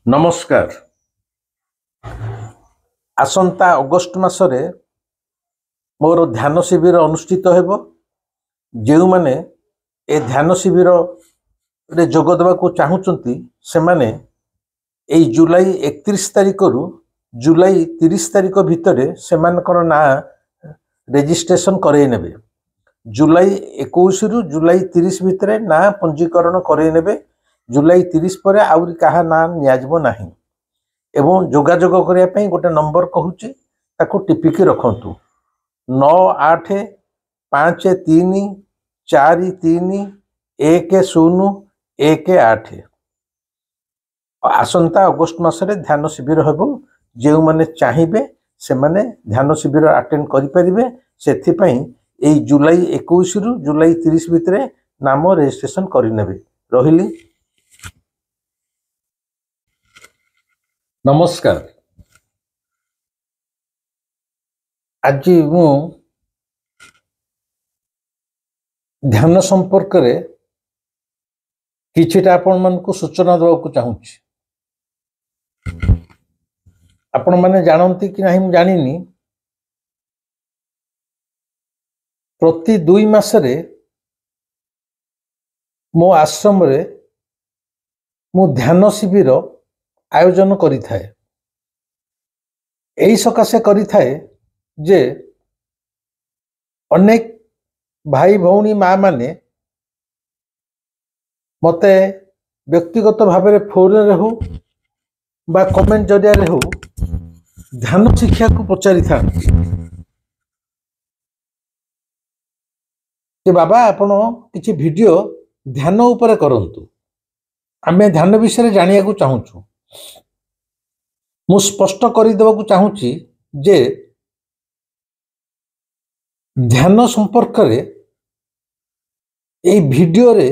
नमस्कार। आसंता अगस्ट मासरे मोर ध्यान शिविर अनुष्ठित हेबो। जेउ माने ए ध्यान शिविर रे जोग देबाकू चाहुचंती से माने एई जुलाई 31 तारिख रु जुलाई 30 तारिख भितरे सेमानकर ना रेजिस्ट्रेशन करई नेबे। जुलाई 21 रु जुलाई 30 भितरे ना पंजीकरण करई नेबे। जुलाई 30 पर आउरी कहा ना नियाजबो नाही एवं जोगाजोग करिया पई गोटे नंबर कहूची ताको टिपिकी रखंतु 9853431018। आसंता अगस्ट मासरे ध्यान शिविर हेबो। जेउ माने चाहिबे से माने ध्यान शिविर अटेंड करि परिबे। सेथि पई एई जुलाई 21 रु जुलाई 30 भितरे नाम रजिस्ट्रेशन करि नेबे। रहिली नमस्कार। आज मु ध्यान संपर्क रे किछिटा आपण मन को सूचना देवाकू चाहूची। आपण माने जानंती कि नाही मु जानिनी। प्रति 2 मासरे मो आश्रम रे मु ध्यान शिविर आयोजन करि थाए। एई सकाशे करि थाए जे अनेक भाई भौणी माँ माने मते व्यक्तिगत भाव में फोन रे हो बा कमेंट जरिया रे हो ध्यान शिक्षा को पचारि था कि बाबा आपण किछि वीडियो ध्यान ऊपर करंतु। आमे ध्यान विषय जानिया को चाहूछु। मु स्पष्ट कर देवाकू चाहूची जे ध्यान संपर्क रे ए वीडियो रे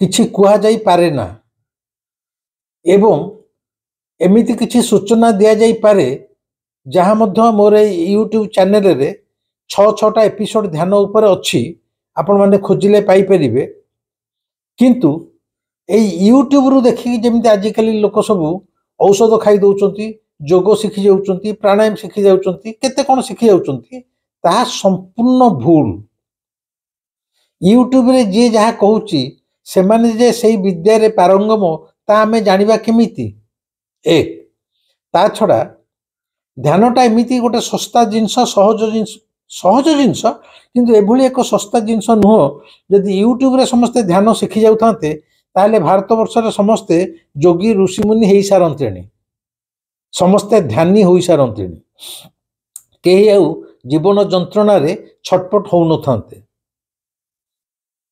किछि कुहा जाई पारे ना एवं एमिति किछि सूचना दिया जाई पारे जहाँ मध्य मोर यूट्यूब चैनल रे 6-6टा एपिसोड ध्यान ऊपर अच्छी आपण माने खोजिले पाई परिबे। किंतु ए यूट्यूब रु देखि जेमिति आजिकली लोक सब औषध खाई दउचंती, जोग शिखि जाउचंती, प्राणायाम शिखि जाउचंती, केते कोन शिखि जाउचंती, ताहा संपूर्ण भूल। यूट्यूब रे जे जहा कहूची से माने जे सेई विद्या रे पारंगम ता हमें जानिबा केमिति। एक ता छड़ा ध्यानटा एमिति गोटे सस्ता जिंस सहज जिंस किंतु एभली एक सस्ता जिंस नुह। यदि यूट्यूब रे समस्ते ध्यान शिखि जाउथांते ताले भारत वर्ष रे समस्ते जोगी ऋषि मुनि हेई सारंतेणी, समस्ते ध्यानी होई सारंतेणी। केही आउ जीवन जंत्रणा रे छटपट हो न थांते।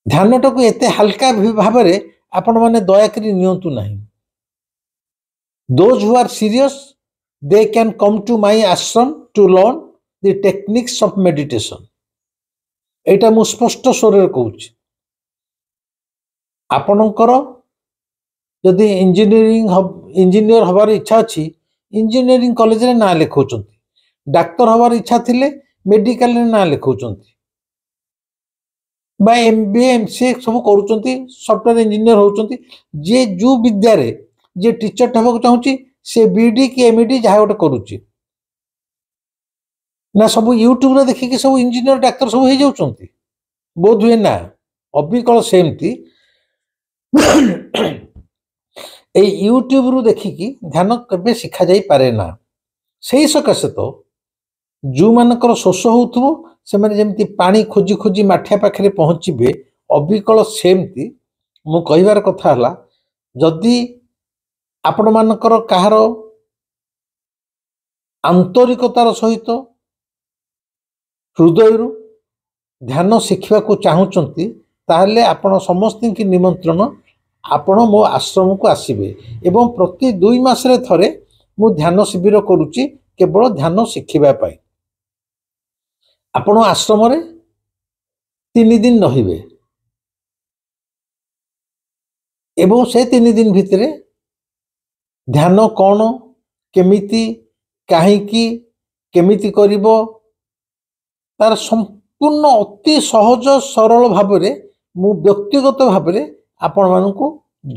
ध्यानटा को एते हल्का भाव रे आपण माने दया करी नियंतु नाही। Those who are serious they can come to my ashram to learn the techniques of meditation। एटा मु स्पष्ट स्वर रे कहूची। आपणकर यदि इंजीनियर हबार इच्छा अच्छी इंजीनियरिंग कॉलेज रे ना लिखौचंती, डाक्टर हबार इच्छा थिले मेडिकल रे ना लिखौचंती बा एमबीए एमसीए सब करूचंती, सॉफ्टवेयर इंजीनियर होचंती। जे जो विद्या रे जे टीचर हबाक चाहूची से बीडी की एमईडी जहा गोटे करूची ना सब यूट्यूब रे देखि कि सब इंजीनियर डाक्टर सब हे जाउचंती बोध हुए ना। अबिकल सेमती ए यूट्यूब रु देखिकी ध्यान केबे शिखा जाई पारे ना। सेही सकाशे तो जो मानकर शोष होउथबो से माने जेमती पानी खोजी खोजी माठिया पाखरे पहुंचीबे, अबिकल सेमती मु कहिवार कथा हला जदि आपण मानकर कहार आंतरिकतार सहित हृदय रु ध्यान शिखिबा को चाहुचंती ताहले आपण समस्त की निमंत्रण आपण मो आश्रम को आसीबे। एवं प्रति 2 मासरे थरे मु ध्यान शिविर करूची केवल ध्यान शिखिबा पाई। आपण आश्रम रे 3 दिन रहिबे एवं से 3 दिन भितरे ध्यान कौन केमिति काहीकि केमिति करिबो तार संपूर्ण अति सहज सरल भाव रे मु व्यक्तिगत भाव रे आपण मानकु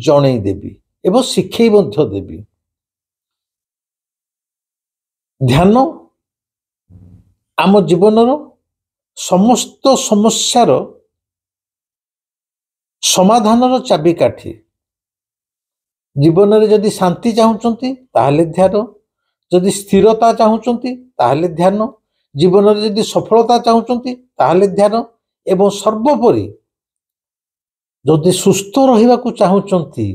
जणै देबी ଏବଂ ଶିଖେଇ ମଧ୍ୟ ଦେବି। ଧ୍ୟାନ ଆମ ଜୀବନର ସମସ୍ତ ସମସ୍ୟାର ସମାଧାନର ଚାବିକାଠି। ଜୀବନରେ ଯଦି ଶାନ୍ତି ଚାହୁଁଛନ୍ତି ତାହେଲେ ଧ୍ୟାନ, ଯଦି ସ୍ଥିରତା ଚାହୁଁଛନ୍ତି ତାହେଲେ ଧ୍ୟାନ, ଜୀବନରେ ଯଦି ସଫଳତା ଚାହୁଁଛନ୍ତି ତାହେଲେ ଧ୍ୟାନ, ଏବଂ ସର୍ବୋପରି ଯଦି ସୁସ୍ଥ ରହିବାକୁ ଚାହୁଁଛନ୍ତି,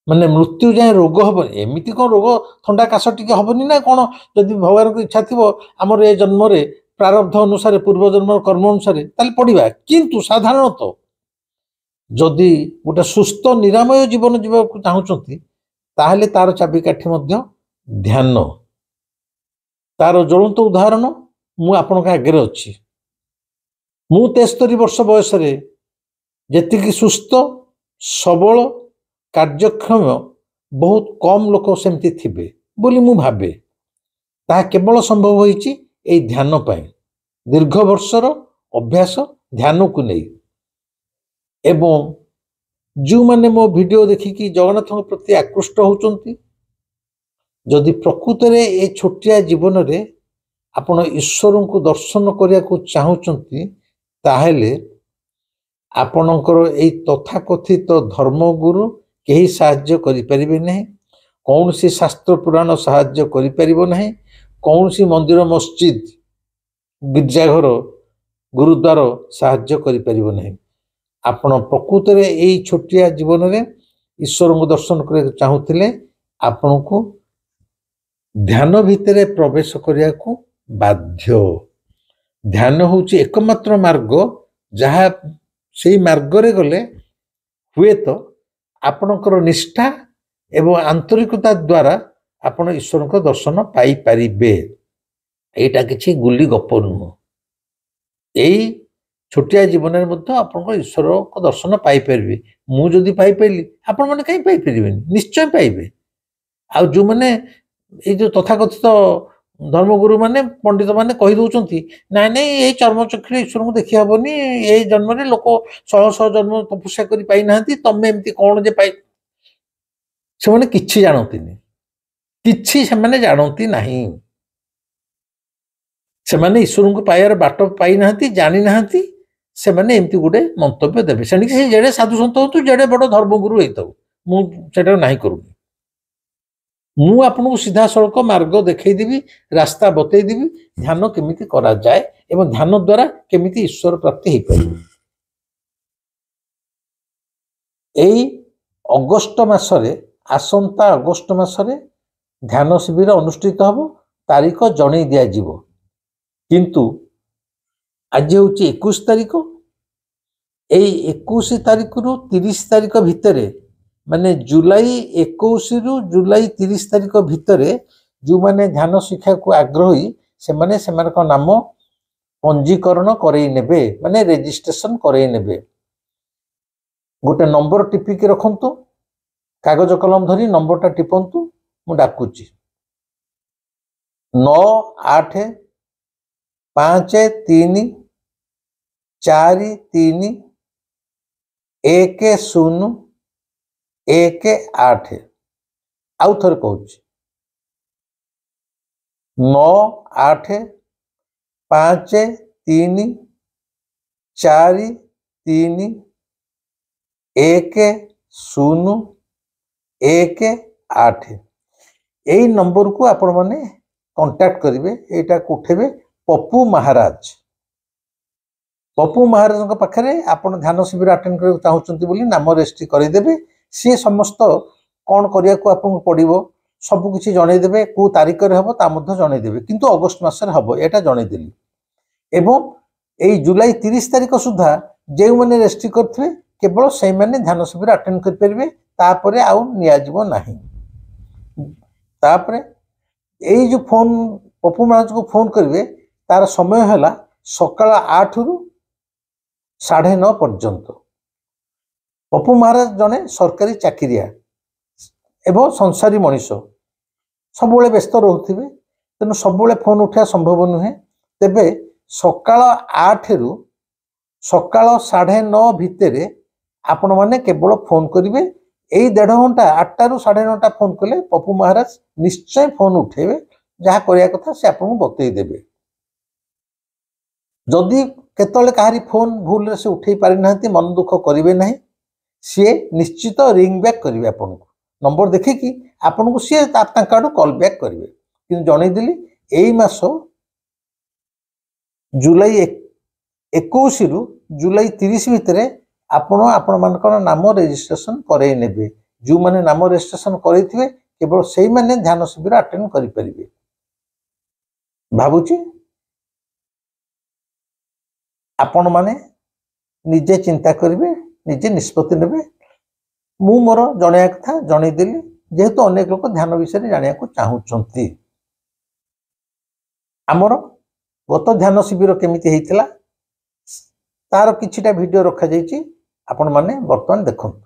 ମାନେ ମୃତ୍ୟୁ ଯାଏ ରୋଗ ହବନି। ଏମିତି କ'ଣ ରୋଗ ଥଣ୍ଡା କାଶ ଟିକେ ହବନି ନା କ'ଣ? ଯଦି ଭଗବାନଙ୍କ ଇଚ୍ଛା ଥିବ ଆମର ଏ ଜନ୍ମରେ ପ୍ରାରବ୍ଧ ଅନୁସାରେ ପୂର୍ବ ଜନ୍ମର କର୍ମ ଅନୁସାରେ ତାହେଲେ ପଡ଼ିବା। କିନ୍ତୁ ସାଧାରଣତଃ ଯଦି ଗୋଟେ ସୁସ୍ଥ ନିରାମୟ ଜୀବନ ଯିବାକୁ ଚାହୁଁଛନ୍ତି ତାହେଲେ ତାର ଚାବିକାଠି ମଧ୍ୟ ଧ୍ୟାନ। ତାର ଜ୍ୱଳନ୍ତ ଉଦାହରଣ ମୁଁ ଆପଣଙ୍କ ଆଗରେ ଅଛି। ମୁଁ 73 ବର୍ଷ ବୟସରେ ଯେତିକି ସୁସ୍ଥ ସବଳ କାର୍ଯ୍ୟକ୍ଷମ ବହୁତ କମ୍ ଲୋକ ସେମିତି ଥିବେ ବୋଲି ମୁଁ ଭାବେ। ତାହା କେବଳ ସମ୍ଭବ ହୋଇଛି ଏଇ ଧ୍ୟାନ ପାଇଁ, ଦୀର୍ଘ ବର୍ଷର ଅଭ୍ୟାସ ଧ୍ୟାନକୁ ନେଇ। ଏବଂ ଯେଉଁମାନେ ମୋ ଭିଡ଼ିଓ ଦେଖିକି ଜଗନ୍ନାଥଙ୍କ ପ୍ରତି ଆକୃଷ୍ଟ ହେଉଛନ୍ତି, ଯଦି ପ୍ରକୃତରେ ଏ ଛୋଟିଆ ଜୀବନରେ ଆପଣ ଈଶ୍ୱରଙ୍କୁ ଦର୍ଶନ କରିବାକୁ ଚାହୁଁଛନ୍ତି ତାହେଲେ ଆପଣଙ୍କର ଏଇ ତଥାକଥିତ ଧର୍ମଗୁରୁ କେହି ସାହାଯ୍ୟ କରିପାରିବେ ନାହିଁ, କୌଣସି ଶାସ୍ତ୍ର ପୁରାଣ ସାହାଯ୍ୟ କରିପାରିବ ନାହିଁ, କୌଣସି ମନ୍ଦିର ମସଜିଦ ଗିର୍ଜାଘର ଗୁରୁଦ୍ୱାର ସାହାଯ୍ୟ କରିପାରିବ ନାହିଁ। ଆପଣ ପ୍ରକୃତରେ ଏଇ ଛୋଟିଆ ଜୀବନରେ ଈଶ୍ୱରଙ୍କୁ ଦର୍ଶନ କରିବାକୁ ଚାହୁଁଥିଲେ ଆପଣଙ୍କୁ ଧ୍ୟାନ ଭିତରେ ପ୍ରବେଶ କରିବାକୁ ବାଧ୍ୟ। ଧ୍ୟାନ ହେଉଛି ଏକମାତ୍ର ମାର୍ଗ, ଯାହା ସେଇ ମାର୍ଗରେ ଗଲେ ହୁଏତ ଆପଣଙ୍କର ନିଷ୍ଠା ଏବଂ ଆନ୍ତରିକତା ଦ୍ୱାରା ଆପଣ ଈଶ୍ୱରଙ୍କ ଦର୍ଶନ ପାଇପାରିବେ। ଏଇଟା କିଛି ଗୁଲି ଗପ ନୁହଁ। ଏଇ ଛୋଟିଆ ଜୀବନରେ ମଧ୍ୟ ଆପଣଙ୍କ ଈଶ୍ୱରଙ୍କ ଦର୍ଶନ ପାଇପାରିବେ। ମୁଁ ଯଦି ପାଇପାରିଲି ଆପଣମାନେ କାହିଁ ପାଇପାରିବେନି? ନିଶ୍ଚୟ ପାଇବେ। ଆଉ ଯେଉଁମାନେ ଏଇ ଯେଉଁ ତଥାକଥିତ ଧର୍ମଗୁରୁ ମାନେ ପଣ୍ଡିତ ମାନେ କହିଦେଉଛନ୍ତି ନାଇଁ ନାଇଁ ଏଇ ଚର୍ମଚକ୍ଷୁରେ ଈଶ୍ୱରଙ୍କୁ ଦେଖି ହେବନି, ଏଇ ଜନ୍ମରେ ଲୋକ ଶହ ଶହ ଜନ୍ମ ତପସ୍ୟା କରି ପାଇନାହାନ୍ତି, ତମେ ଏମିତି କ'ଣ ଯେ ପାଇ, ସେମାନେ କିଛି ଜାଣନ୍ତିନି, କିଛି ସେମାନେ ଜାଣନ୍ତି ନାହିଁ। ସେମାନେ ଈଶ୍ୱରଙ୍କୁ ପାଇବାର ବାଟ ପାଇନାହାନ୍ତି, ଜାଣିନାହାନ୍ତି। ସେମାନେ ଏମିତି ଗୋଟେ ମନ୍ତବ୍ୟ ଦେବେ, ସେଣିକି ସେ ଯେଡ଼େ ସାଧୁ ସନ୍ଥ ହୁଅନ୍ତୁ, ଯେଡ଼େ ବଡ଼ ଧର୍ମଗୁରୁ ହେଇଥାଉ, ମୁଁ ସେଟାକୁ ନାହିଁ କରୁନି। ମୁଁ ଆପଣଙ୍କୁ ସିଧାସଳଖ ମାର୍ଗ ଦେଖେଇଦେବି, ରାସ୍ତା ବତେଇଦେବି, ଧ୍ୟାନ କେମିତି କରାଯାଏ ଏବଂ ଧ୍ୟାନ ଦ୍ୱାରା କେମିତି ଈଶ୍ୱର ପ୍ରାପ୍ତି ହେଇପାରିବ। ଏଇ ଅଗଷ୍ଟ ମାସରେ, ଆସନ୍ତା ଅଗଷ୍ଟ ମାସରେ ଧ୍ୟାନ ଶିବିର ଅନୁଷ୍ଠିତ ହେବ, ତାରିଖ ଜଣେଇ ଦିଆଯିବ। କିନ୍ତୁ ଆଜି ହେଉଛି 21 ତାରିଖ। ଏଇ 21 ତାରିଖରୁ 30 ତାରିଖ ଭିତରେ, ମାନେ ଜୁଲାଇ 21ରୁ ଜୁଲାଇ 30 ତାରିଖ ଭିତରେ ଯେଉଁମାନେ ଧ୍ୟାନ ଶିକ୍ଷାକୁ ଆଗ୍ରହୀ ସେମାନେ ସେମାନଙ୍କ ନାମ ପଞ୍ଜୀକରଣ କରେଇ ନେବେ, ମାନେ ରେଜିଷ୍ଟ୍ରେସନ କରେଇ ନେବେ। ଗୋଟେ ନମ୍ବର ଟିପିକି ରଖନ୍ତୁ, କାଗଜ କଲମ ଧରି ନମ୍ବରଟା ଟିପନ୍ତୁ। ମୁଁ ଡାକୁଛି 9853431018। ଆଉ ଥରେ କହୁଛି 9853431018। এই ନମ୍ବରକୁ ଆପଣମାନେ କଣ୍ଟାକ୍ଟ କରିବେ, ଏଇଟାକୁ ଉଠେଇବେ। ପପୁ ମହାରାଜ, ପପୁ ମହାରାଜଙ୍କ ପାଖରେ ଆପଣ ଧ୍ୟାନ ଶିବିର ଆଟେଣ୍ଡ କରିବାକୁ ଚାହୁଁଛନ୍ତି ବୋଲି ନାମ ରେଜିଷ୍ଟ୍ରି କରିଦେବେ। ସିଏ ସମସ୍ତ କ'ଣ କରିବାକୁ ଆପଣଙ୍କୁ ପଡ଼ିବ ସବୁ କିଛି ଜଣେଇଦେବେ, କେଉଁ ତାରିଖରେ ହେବ ତା ମଧ୍ୟ ଜଣେଇଦେବେ, କିନ୍ତୁ ଅଗଷ୍ଟ ମାସରେ ହେବ ଏଇଟା ଜଣେଇଦେଲି। ଏବଂ ଏଇ ଜୁଲାଇ 30 ତାରିଖ ସୁଦ୍ଧା ଯେଉଁମାନେ ରେଜିଷ୍ଟ୍ରି କରିଥିବେ କେବଳ ସେଇମାନେ ଧ୍ୟାନ ଶିବିର ଆଟେଣ୍ଡ କରିପାରିବେ, ତାପରେ ଆଉ ନିଆଯିବ ନାହିଁ। ତାପରେ ଏଇ ଯେଉଁ ଫୋନ୍ ପପୁ ମହାରାଜଙ୍କୁ ଫୋନ୍ କରିବେ, ତାର ସମୟ ହେଲା ସକାଳ 8ରୁ 9:30 ପର୍ଯ୍ୟନ୍ତ। ପପୁ ମହାରାଜ ଜଣେ ସରକାରୀ ଚାକିରିଆ ଏବଂ ସଂସାରୀ ମଣିଷ, ସବୁବେଳେ ବ୍ୟସ୍ତ ରହୁଥିବେ, ତେଣୁ ସବୁବେଳେ ଫୋନ୍ ଉଠାଇବା ସମ୍ଭବ ନୁହେଁ। ତେବେ ସକାଳ 8ରୁ ସକାଳ 9:30 ଭିତରେ ଆପଣମାନେ କେବଳ ଫୋନ୍ କରିବେ यही 1.5 घंटा 8टा ରୁ 9:30 फोन कले पप्पू महाराज निश्चय फोन उठेबे जहाँ करिया कथा से आपको बतई देबे। जदि केतले कहारी फोन भूल से उठे पारि नाहंती मन दुख करिवे नाही, सी निश्चित रिंग बैक करिवे आपन नंबर देखिकी आपन को सी तांकाडू कॉल बैक करिवे। कि जणै दिली एई मास जुलाई 21 रु जुलाई 30 भितर आपण मानकर नाम रेजिस्ट्रेशन करे नेबे। जो माने नाम रेजिस्ट्रेशन करैथिबे केवल सेही माने ध्यान शिविर अटेंड करि परिबे। भाबुची आपण माने निजे चिंता करिवे, निजे निष्पत्ति नेबे। मु मोर जणया कथा जणै देली जेहेतु अनेक लोक ध्यान विषय जानिया को चाहूचंती। आमर गत ध्यान शिविर केमिति हेइतिला तार किछिटा वीडियो रखा जाइछि, आपण माने वर्तमान देखंतु।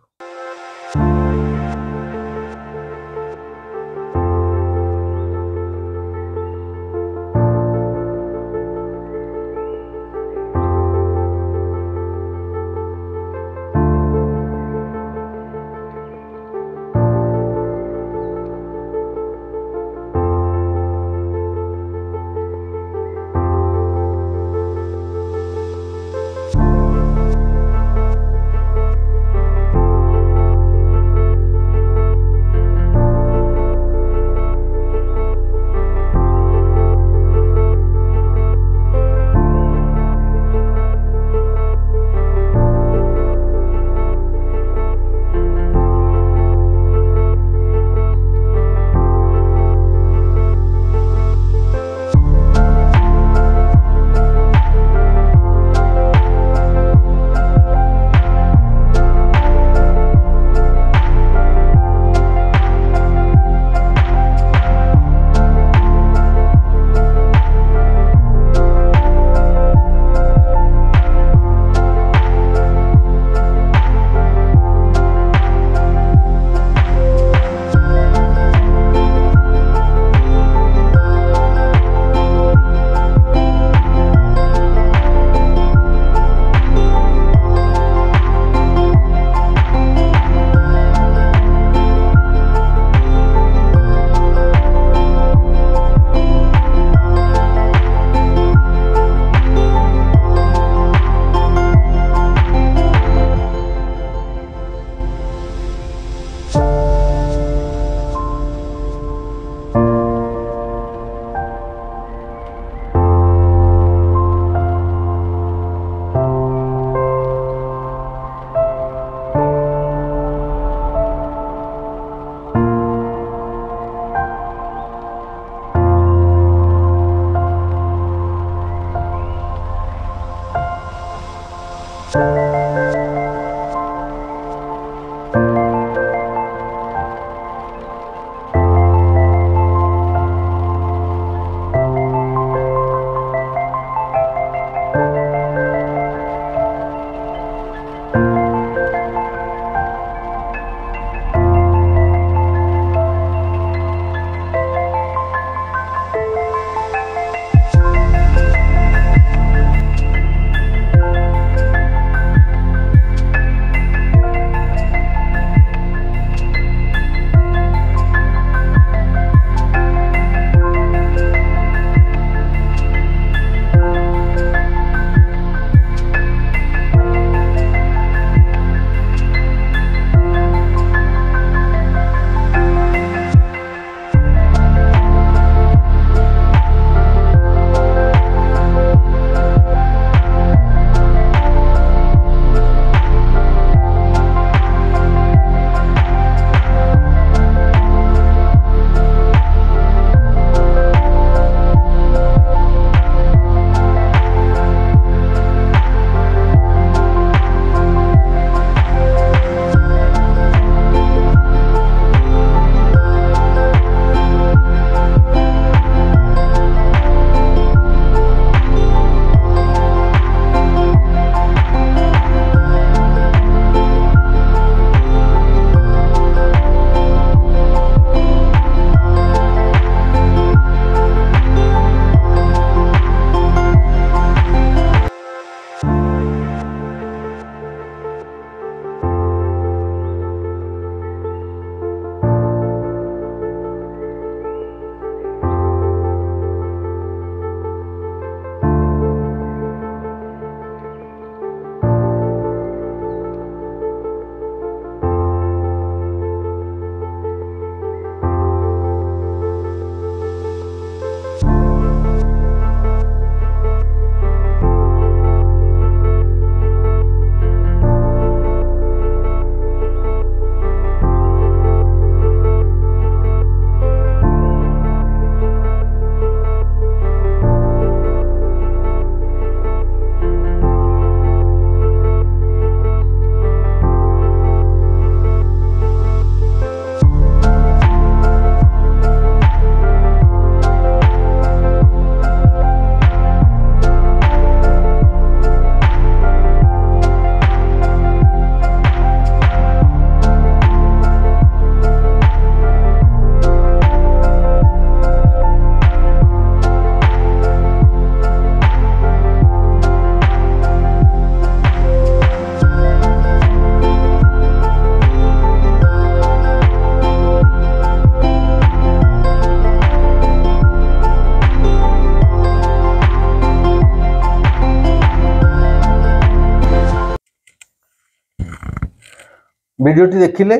भिडियोटी देखिले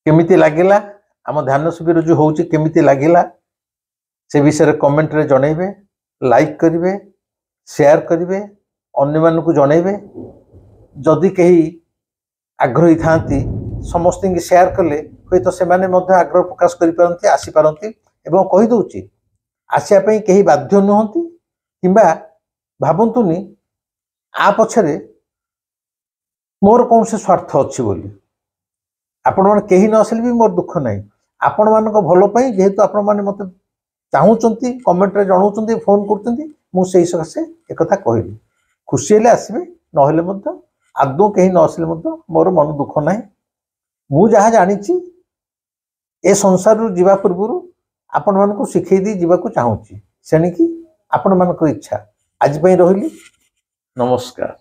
केमिति लागिला आम ध्यान शिविर जो होउची केमिति लागिला से विषय कमेंट रे जणैबे लाइक करिवे शेयर करिवे अन्य मानकु जणैबे जदि कहीं आग्रही थांती समस्त की शेयर कले हुए तो सेमाने मध्य आग्रह प्रकाश करि पारंती आसी पारंती एवं कहि दउची आसिया पई कहीं बाध्य नहंती किंबा भाबंतुनी आ पछरे मोर कौन से स्वार्थ अच्छी बोली आपण माने कहीं न आसिल भी मोर दुख नहीं आपण मानक भलो पई जेहेतु आपण माने मते चाहूचंती कमेंट रे जणाउचंती फोन करचंती मु सेही सकासे एक कथा कहली खुशी हेले आसीबे नहेले मध्य आदौ कहीं न आसिले मध्य मोर मन दुख नहीं मु जहाँ जानिछि ए संसार रु जीवा पूर्व आपण मानक शिखै दी जीवा को चाहूची सेनिकी आपण मानक इच्छा आज पई रहिली नमस्कार।